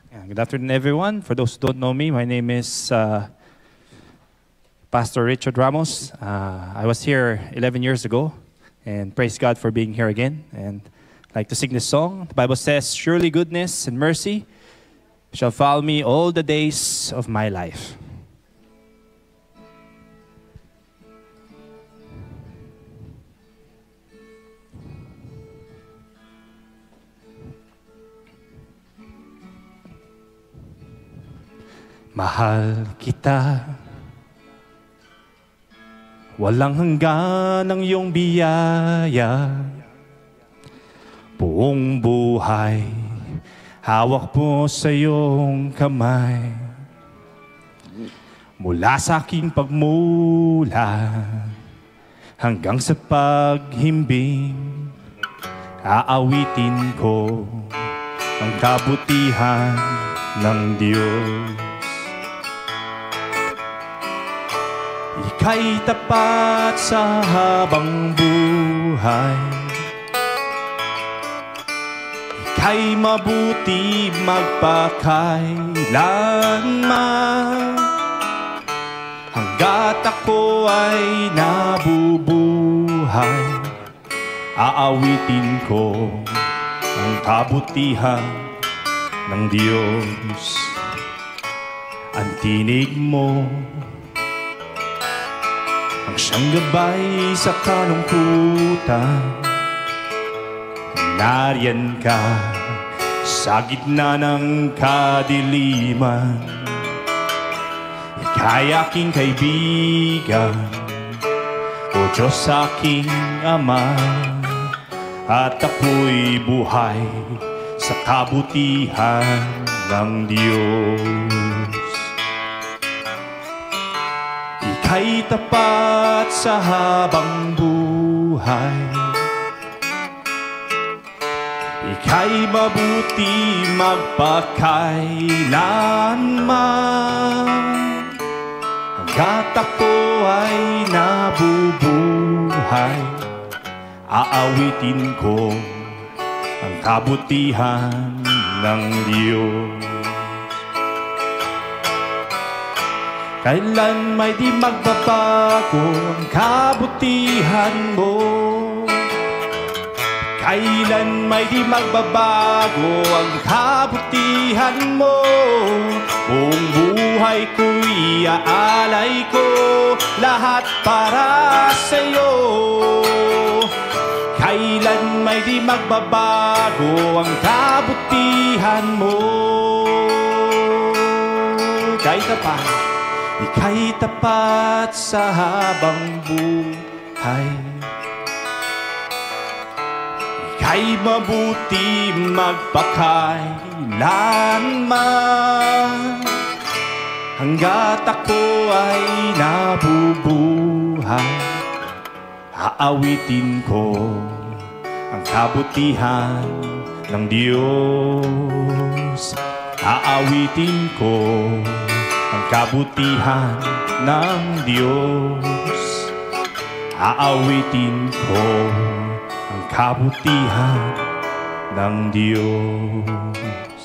Good afternoon, everyone. For those who don't know me, my name is Pastor Richard Ramos. I was here 11 years ago, and praise God for being here again. And I'd like to sing this song. The Bible says, "Surely goodness and mercy shall follow me all the days of my life." Mahal kita, walang hanggan ang iyong biyaya. Buong buhay, hawak mo sa iyong kamay. Mula sa aking pagmula hanggang sa paghimbing, aawitin ko ang kabutihan ng Diyos. Ika'y tapat sa habang buhay, ika'y mabuti magpakailanman. Hanggat ako ay nabubuhay, aawitin ko ang kabutihan ng Diyos. Ang tinig mo ang siyang gabay sa kalungkutan. Nariyan ka sa gitna ng kadiliman. Ika'y aking kaibigan, O Diyos aking Ama, at ako'y buhay sa kabutihan ng Diyos. Ika'y tapat sa habang buhay, ika'y mabuti magpakailanman. Hanggat ako ay nabubuhay, aawitin ko ang kabutihan ng Diyos. Kailan may di magbabago ang kabutihan mo, kailan may di magbabago ang kabutihan mo. Buong buhay ko'y aalay ko, lahat para sa'yo. Kailan may di magbabago ang kabutihan mo. Ika'y tapat sa habang buhay, ika'y mabuti magpakailanman. Hanggat ako ay nabubuhay, aawitin ko ang kabutihan ng Diyos. Aawitin ko ang kabutihan ng Diyos. Aawitin ko ang kabutihan ng Diyos.